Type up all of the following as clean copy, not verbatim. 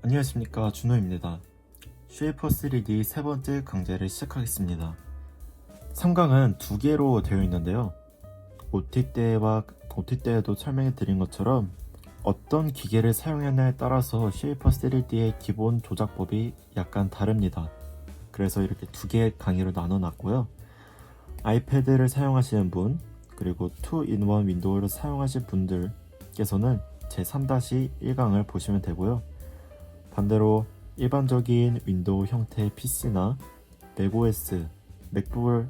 안녕하십니까, 준호입니다. 쉐이퍼 3D 세 번째 강좌를 시작하겠습니다. 3강은 두 개로 되어 있는데요. OT 때에도 설명해 드린 것처럼 어떤 기계를 사용하느냐에 따라서 쉐이퍼 3D의 기본 조작법이 약간 다릅니다. 그래서 이렇게 두 개의 강의로 나눠 놨고요. 아이패드를 사용하시는 분, 그리고 2-in-1 윈도우를 사용하실 분들께서는 제3-1강을 보시면 되고요. 반대로 일반적인 윈도우 형태의 PC나 맥OS, 맥북을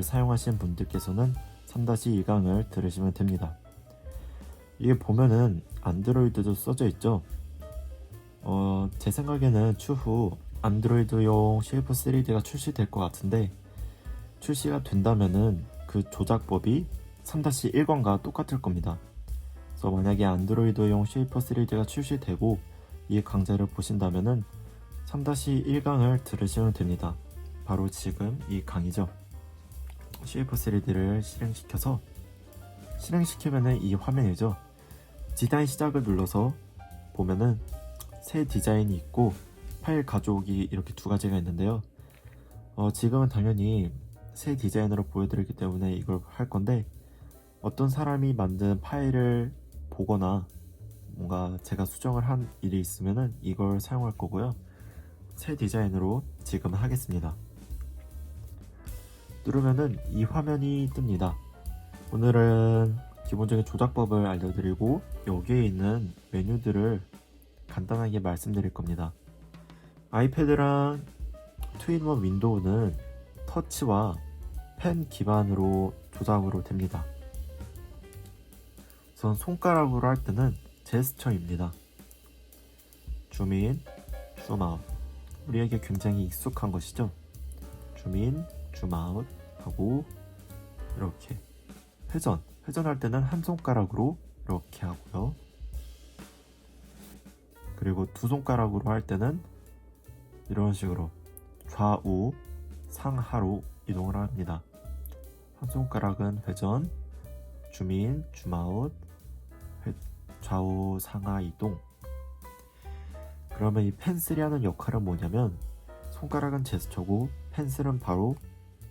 사용하시는 분들께서는 3-2강을 들으시면 됩니다. 이게 보면은 안드로이드도 써져 있죠. 제 생각에는 추후 안드로이드용 쉐이프 3D가 출시될 것 같은데, 출시가 된다면은 그 조작법이 3-1권과 똑같을 겁니다. 그래서 만약에 안드로이드용 쉐이퍼 3D가 출시되고 이 강좌를 보신다면은 3-1강을 들으시면 됩니다. 바로 지금 이 강의죠. 쉐이퍼 3D를 실행시키면은 이 화면이죠. 디자인 시작을 눌러서 보면은 새 디자인이 있고 파일 가져오기 이렇게 두 가지가 있는데요. 지금은 당연히 새 디자인으로 보여드리기 때문에 이걸 할 건데, 어떤 사람이 만든 파일을 보거나 뭔가 제가 수정을 한 일이 있으면은 이걸 사용할 거고요. 새 디자인으로 지금 하겠습니다. 누르면은 이 화면이 뜹니다. 오늘은 기본적인 조작법을 알려드리고 여기에 있는 메뉴들을 간단하게 말씀드릴 겁니다. 아이패드랑 2-in-1 윈도우는 터치와 펜 기반으로 조작으로 됩니다. 우선 손가락으로 할 때는 제스처입니다. 줌인, 줌아웃. 우리에게 굉장히 익숙한 것이죠. 줌인, 줌아웃 하고 이렇게 회전할 때는 한 손가락으로 이렇게 하고요. 그리고 두 손가락으로 할 때는 이런 식으로 좌우 상하로 이동을 합니다. 한 손가락은 회전, 줌인, 줌아웃, 좌우 상하 이동. 그러면 이 펜슬이 하는 역할은 뭐냐면, 손가락은 제스처고 펜슬은 바로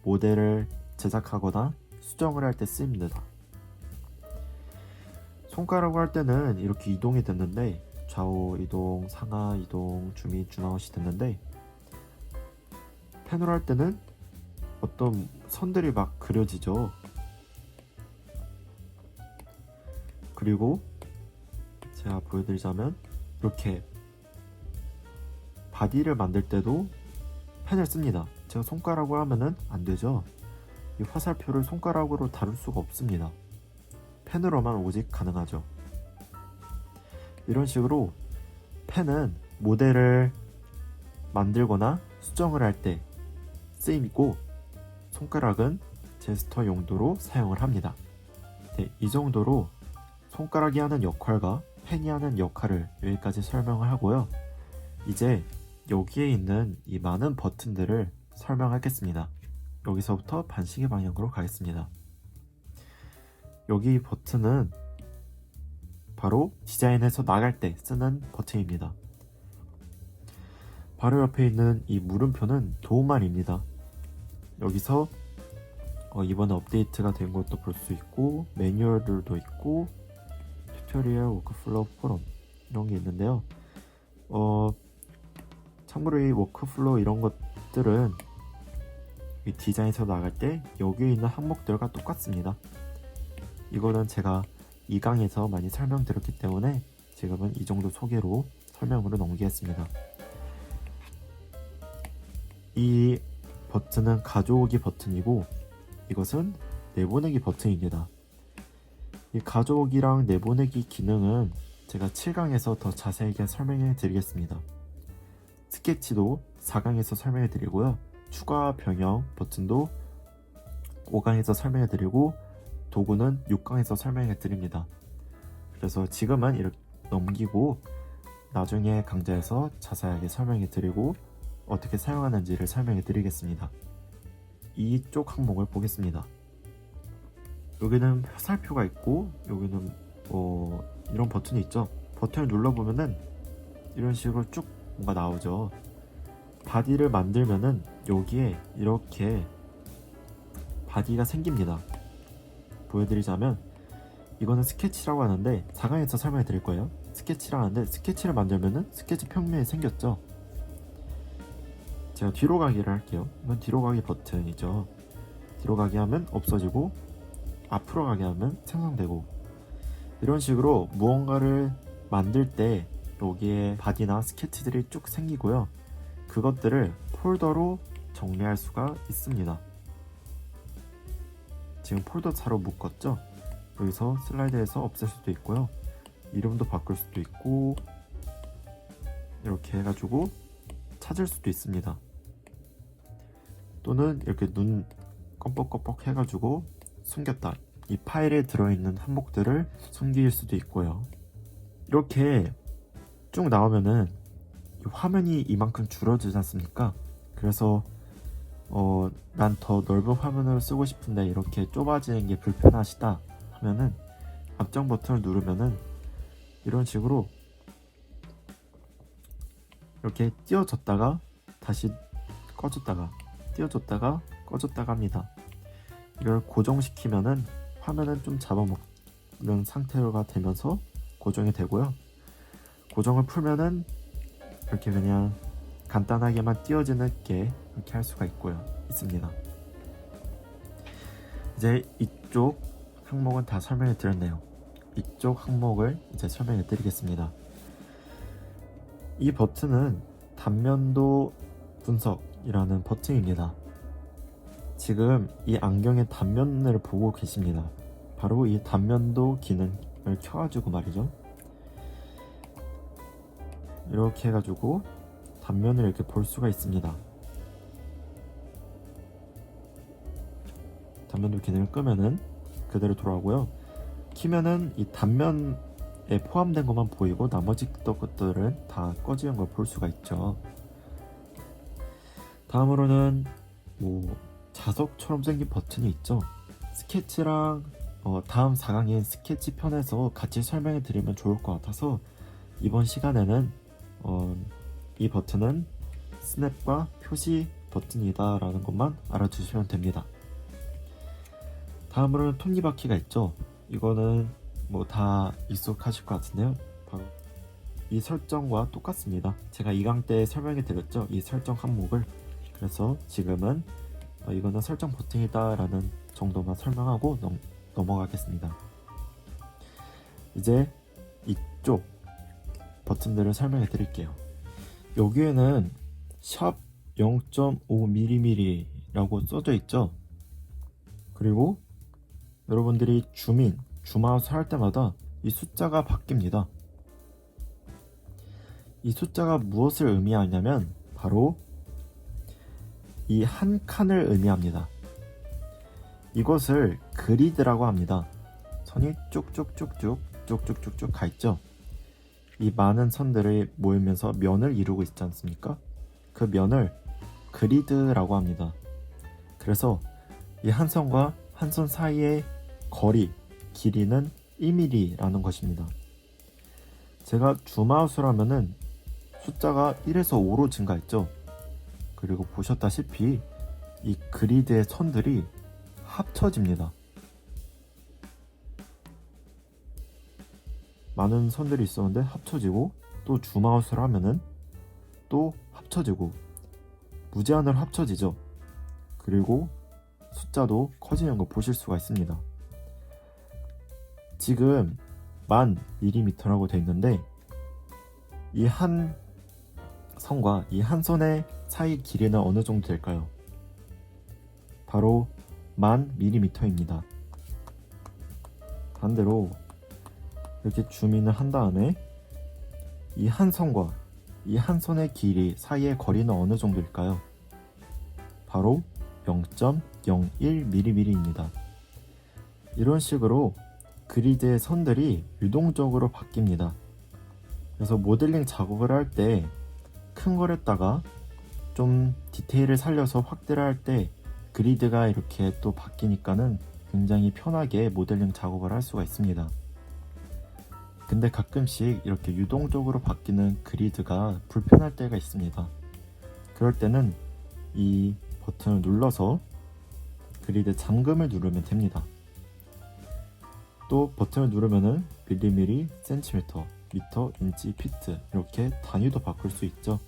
모델을 제작하거나 수정을 할 때 쓰입니다. 손가락으로 할 때는 이렇게 이동이 됐는데, 좌우 이동, 상하 이동, 줌인, 줌아웃이 됐는데, 펜으로 할 때는 어떤 선들이 막 그려지죠. 그리고 제가 보여드리자면 이렇게 바디를 만들 때도 펜을 씁니다. 제가 손가락으로 하면은 안 되죠. 이 화살표를 손가락으로 다룰 수가 없습니다. 펜으로만 오직 가능하죠. 이런 식으로 펜은 모델을 만들거나 수정을 할 때 쓰이고, 손가락은 제스처 용도로 사용을 합니다. 네, 이 정도로 손가락이 하는 역할과 펜이 하는 역할을 여기까지 설명을 하고요. 이제 여기에 있는 이 많은 버튼들을 설명하겠습니다. 여기서부터 반시계 방향으로 가겠습니다. 여기 버튼은 바로 디자인에서 나갈 때 쓰는 버튼입니다. 바로 옆에 있는 이 물음표는 도우말입니다. 여기서 이번에 업데이트가 된 것도 볼 수 있고, 매뉴얼들도 있고, 튜토리얼, 워크플로우, 포럼 이런 게 있는데요. 참고로 이 워크플로우 이런 것들은 이 디자인에서 나갈 때 여기에 있는 항목들과 똑같습니다. 이거는 제가 2강에서 많이 설명드렸기 때문에 지금은 이 정도 소개로 설명으로 넘기겠습니다. 이 버튼은 가져오기 버튼이고, 이것은 내보내기 버튼입니다. 이 가져오기랑 내보내기 기능은 제가 7강에서 더 자세하게 설명해 드리겠습니다. 스케치도 4강에서 설명해 드리고요. 추가 변형 버튼도 5강에서 설명해 드리고, 도구는 6강에서 설명해 드립니다. 그래서 지금은 이렇게 넘기고 나중에 강좌에서 자세하게 설명해 드리고 어떻게 사용하는지를 설명해 드리겠습니다. 이쪽 항목을 보겠습니다. 여기는 화살표가 있고, 여기는 이런 버튼이 있죠. 버튼을 눌러보면은 이런 식으로 쭉 뭔가 나오죠. 바디를 만들면은 여기에 이렇게 바디가 생깁니다. 보여드리자면 이거는 스케치라고 하는데 4강에서 설명해 드릴 거예요. 스케치라고 하는데 스케치를 만들면은 스케치 평면이 생겼죠. 제가 뒤로 가기를 할게요. 이건 뒤로 가기 버튼이죠. 뒤로 가기 하면 없어지고 앞으로 가기 하면 생성되고, 이런 식으로 무언가를 만들 때 여기에 바디나 스케치들이 쭉 생기고요. 그것들을 폴더로 정리할 수가 있습니다. 지금 폴더 차로 묶었죠? 여기서 슬라이드해서 없앨 수도 있고요. 이름도 바꿀 수도 있고, 이렇게 해가지고 찾을 수도 있습니다. 또는 이렇게 눈 껌뻑껌뻑 해가지고 숨겼다, 이 파일에 들어있는 항목들을 숨길 수도 있고요. 이렇게 쭉 나오면은 화면이 이만큼 줄어들지 않습니까? 그래서 난 더 넓은 화면을 쓰고 싶은데 이렇게 좁아지는 게 불편하시다 하면은 앞정 버튼을 누르면은 이런 식으로 이렇게 띄워졌다가 다시 꺼졌다가 띄워졌다가 꺼졌다가 합니다. 이걸 고정시키면은 화면은 좀 잡아먹는 상태가 되면서 고정이 되고요. 고정을 풀면은 이렇게 그냥 간단하게만 띄워지는 게 이렇게 할 수가 있습니다. 이제 이쪽 항목은 다 설명해 드렸네요. 이쪽 항목을 이제 설명해 드리겠습니다. 이 버튼은 단면도 분석이라는 버튼입니다. 지금 이 안경의 단면을 보고 계십니다. 바로 이 단면도 기능을 켜가지고 말이죠. 이렇게 해가지고 단면을 이렇게 볼 수가 있습니다. 단면도 기능을 끄면은 그대로 돌아오고요. 키면은 이 단면에 포함된 것만 보이고 나머지 것들은 다 꺼지는 걸 볼 수가 있죠. 다음으로는 자석처럼 생긴 버튼이 있죠. 스케치랑 다음 4강인 스케치 편에서 같이 설명해 드리면 좋을 것 같아서 이번 시간에는 이 버튼은 스냅과 표시 버튼이다 라는 것만 알아두시면 됩니다. 다음으로는 톱니바퀴가 있죠. 이거는 다 익숙하실 것 같은데요. 바로 이 설정과 똑같습니다. 제가 2강 때 설명해 드렸죠, 이 설정 항목을. 그래서 지금은 이거는 설정 버튼이다 라는 정도만 설명하고 넘어가겠습니다. 이제 이쪽 버튼들을 설명해 드릴게요. 여기에는 샵 0.5mm 라고 써져 있죠. 그리고 여러분들이 줌아웃 할 때마다 이 숫자가 바뀝니다. 이 숫자가 무엇을 의미하냐면 바로 이 한 칸을 의미합니다. 이것을 그리드라고 합니다. 선이 쭉쭉쭉쭉 가 있죠. 이 많은 선들이 모이면서 면을 이루고 있지 않습니까? 그 면을 그리드라고 합니다. 그래서 이 한 선과 한 선 사이의 거리, 길이는 1mm라는 것입니다. 제가 줌아웃을 하면은 숫자가 1에서 5로 증가했죠. 그리고 보셨다시피 이 그리드의 선들이 합쳐집니다. 많은 선들이 있었는데 합쳐지고, 또 줌아웃을 하면은 또 합쳐지고, 무제한으로 합쳐지죠. 그리고 숫자도 커지는 거 보실 수가 있습니다. 지금 1000mm라고 되어 있는데 이 한 선과 이 한 선의 사이 길이는 어느 정도 될까요? 바로 1000mm입니다. 반대로 이렇게 줌인을 한 다음에 이 한 선과 이 한 선의 길이 사이의 거리는 어느 정도일까요? 바로 0.01mm입니다. 이런 식으로 그리드의 선들이 유동적으로 바뀝니다. 그래서 모델링 작업을 할 때 큰 거랬다가 좀 디테일을 살려서 확대를 할 때 그리드가 이렇게 또 바뀌니까는 굉장히 편하게 모델링 작업을 할 수가 있습니다. 근데 가끔씩 이렇게 유동적으로 바뀌는 그리드가 불편할 때가 있습니다. 그럴 때는 이 버튼을 눌러서 그리드 잠금을 누르면 됩니다. 또 버튼을 누르면은 밀리미리, 센티미터, 미터, 인치, 피트 이렇게 단위도 바꿀 수 있죠.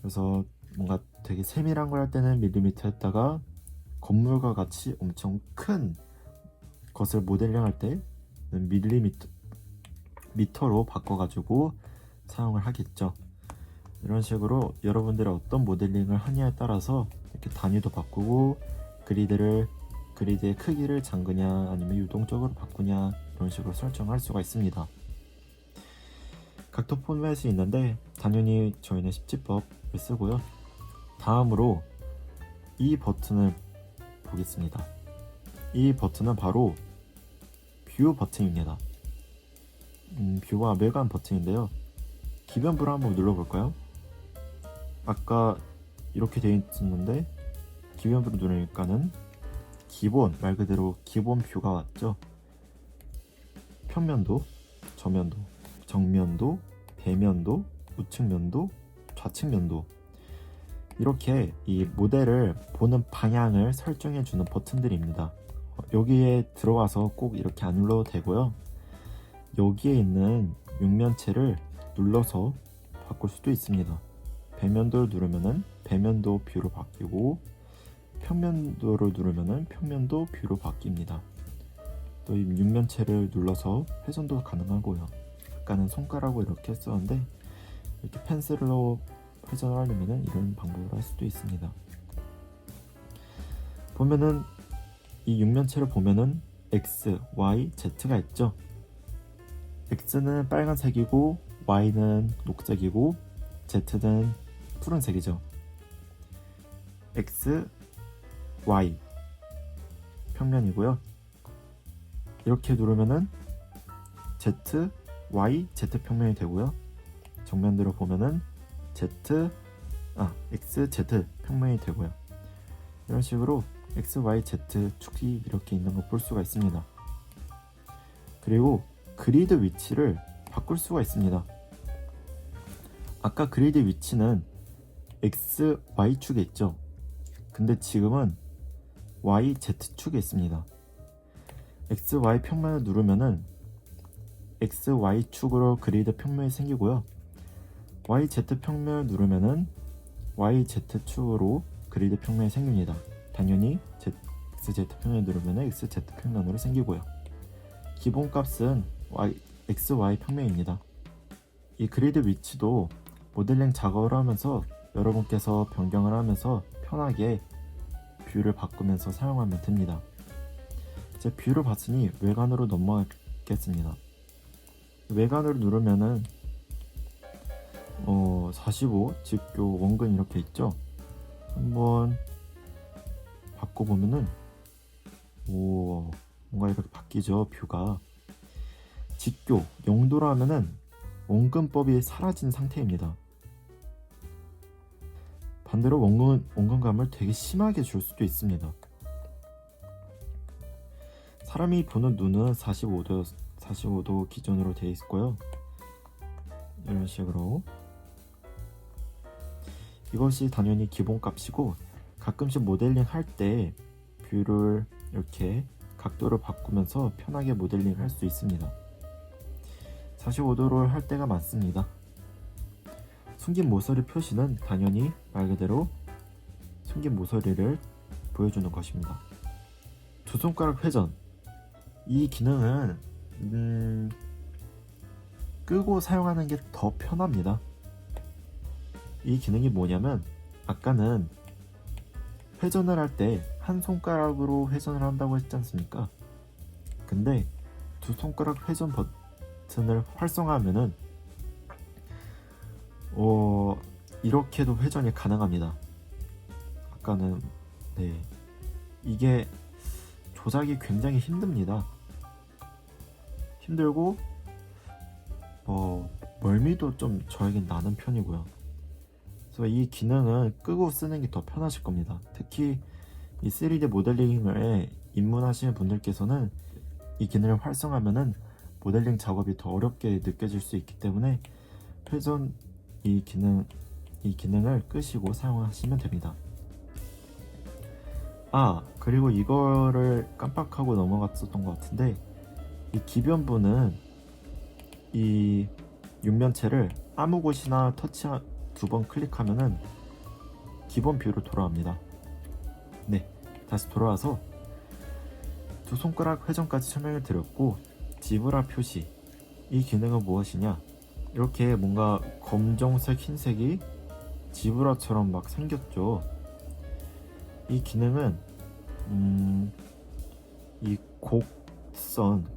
그래서 뭔가 되게 세밀한 걸 할 때는 밀리미터 했다가 건물과 같이 엄청 큰 것을 모델링할 때는 미터로 바꿔가지고 사용을 하겠죠. 이런 식으로 여러분들이 어떤 모델링을 하냐에 따라서 이렇게 단위도 바꾸고 그리드의 크기를 잠그냐 아니면 유동적으로 바꾸냐 이런 식으로 설정할 수가 있습니다. 각도 포맷이 있는데 당연히 저희는 10지법을 쓰고요. 다음으로 이 버튼을 보겠습니다. 이 버튼은 바로 뷰 버튼입니다. 뷰와 외관 버튼인데요. 기변부를 한번 눌러볼까요? 아까 이렇게 되어 있었는데 기변부를 누르니까는 기본, 말 그대로 기본 뷰가 왔죠. 평면도, 저면도, 정면도, 배면도, 우측면도, 좌측면도 이렇게 이 모델을 보는 방향을 설정해 주는 버튼들입니다. 여기에 들어가서 꼭 이렇게 안 눌러도 되고요. 여기에 있는 육면체를 눌러서 바꿀 수도 있습니다. 배면도를 누르면은 배면도 뷰로 바뀌고 평면도를 누르면은 평면도 뷰로 바뀝니다. 또 이 육면체를 눌러서 회전도 가능하고요. 아까는 손가락으로 이렇게 했었는데 이렇게 펜슬로 회전을 하려면은 이런 방법으로 할 수도 있습니다. 보면은 이 육면체를 보면은 X, Y, Z가 있죠. X는 빨간색이고 Y는 녹색이고 Z는 푸른색이죠. X, Y 평면이고요. 이렇게 누르면은 Z, Y, Z 평면이 되고요. 정면으로 보면은 X, Z 평면이 되고요. 이런 식으로 X, Y, Z 축이 이렇게 있는 걸 볼 수가 있습니다. 그리고 그리드 위치를 바꿀 수가 있습니다. 아까 그리드 위치는 X, Y축에 있죠. 근데 지금은 Y, Z축에 있습니다. X, Y 평면을 누르면은 X, Y축으로 그리드 평면이 생기고요. Y, Z 평면을 누르면은 Y, Z축으로 그리드 평면이 생깁니다. 당연히 X, Z 평면을 누르면은 X, Z 평면으로 생기고요. 기본 값은 X, Y 평면입니다. 이 그리드 위치도 모델링 작업을 하면서 여러분께서 변경을 하면서 편하게 뷰를 바꾸면서 사용하면 됩니다. 이제 뷰를 봤으니 외관으로 넘어가겠습니다. 외관으로 누르면은 45 직교 원근 이렇게 있죠. 한번 바꿔보면은 뭔가 이렇게 바뀌죠. 뷰가 직교 0도로 하면은 원근법이 사라진 상태입니다. 반대로 원근감을 되게 심하게 줄 수도 있습니다. 사람이 보는 눈은 45도 기준으로 되어 있고요. 이런 식으로 이것이 당연히 기본값이고 가끔씩 모델링 할 때 뷰를 이렇게 각도를 바꾸면서 편하게 모델링 할 수 있습니다. 45도로 할 때가 많습니다. 숨긴 모서리 표시는 당연히 말 그대로 숨긴 모서리를 보여주는 것입니다. 두 손가락 회전, 이 기능은 끄고 사용하는 게 더 편합니다. 이 기능이 뭐냐면 아까는 회전을 할 때 한 손가락으로 회전을 한다고 했지 않습니까? 근데 두 손가락 회전 버튼을 활성화하면은 이렇게도 회전이 가능합니다. 아까는 이게 조작이 굉장히 힘듭니다. 힘들고 멀미도 좀 저에겐 나는 편이고요. 그래서 이 기능은 끄고 쓰는 게 더 편하실 겁니다. 특히 이 3D 모델링을 입문하시는 분들께서는 이 기능을 활성화하면은 모델링 작업이 더 어렵게 느껴질 수 있기 때문에 회전 이 기능을 끄시고 사용하시면 됩니다. 그리고 이거를 깜빡하고 넘어갔었던 것 같은데, 이 기변부는 이 육면체를 아무 곳이나 터치 2번 클릭하면은 기본 뷰로 돌아옵니다. 네, 다시 돌아와서 두 손가락 회전까지 설명을 드렸고, 지브라 표시, 이 기능은 무엇이냐, 이렇게 뭔가 검정색 흰색이 지브라처럼 막 생겼죠. 이 기능은 이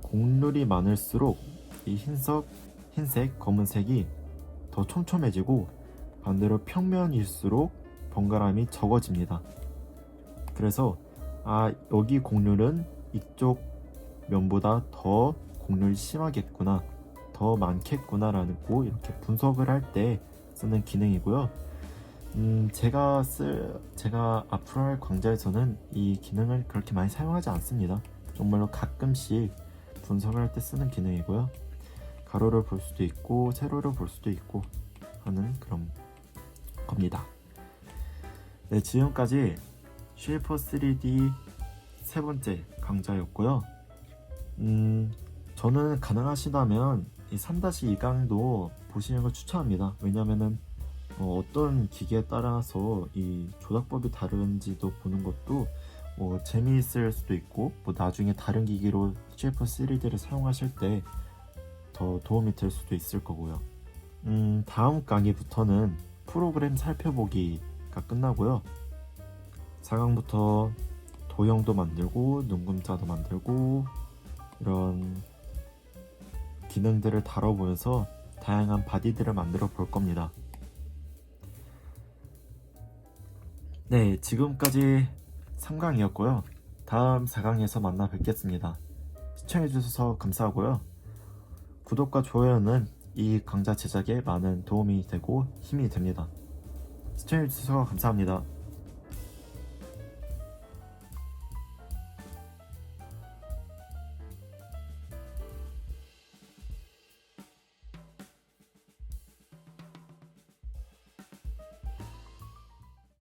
곡률이 많을수록 이 흰색, 검은색이 더 촘촘해지고, 반대로 평면일수록 번갈아감이 적어집니다. 그래서 여기 곡률은 이쪽 면보다 더 곡률이 심하겠구나, 더 많겠구나 라고 이렇게 분석을 할 때 쓰는 기능이고요. 제가 앞으로 할 강좌에서는 이 기능을 그렇게 많이 사용하지 않습니다. 정말로 가끔씩 분석을 할 때 쓰는 기능이고요. 가로를 볼 수도 있고 세로를 볼 수도 있고 하는 그런 겁니다. 네, 지금까지 쉐이퍼 3D 세 번째 강좌였고요. 저는 가능하시다면 이 3-2강도 보시는 걸 추천합니다. 왜냐면은 어떤 기계에 따라서 이 조작법이 다른지도 보는 것도 재미있을 수도 있고, 나중에 다른 기기로 쉐이퍼 3D를 사용하실 때 더 도움이 될 수도 있을 거고요. 다음 강의부터는 프로그램 살펴보기가 끝나고요. 4강부터 도형도 만들고 눈금자도 만들고 이런 기능들을 다뤄보면서 다양한 바디들을 만들어 볼 겁니다. 네, 지금까지 3강이었고요. 다음 4강에서 만나 뵙겠습니다. 시청해주셔서 감사하고요. 구독과 좋아요는 이 강좌 제작에 많은 도움이 되고 힘이 됩니다. 시청해주셔서 감사합니다.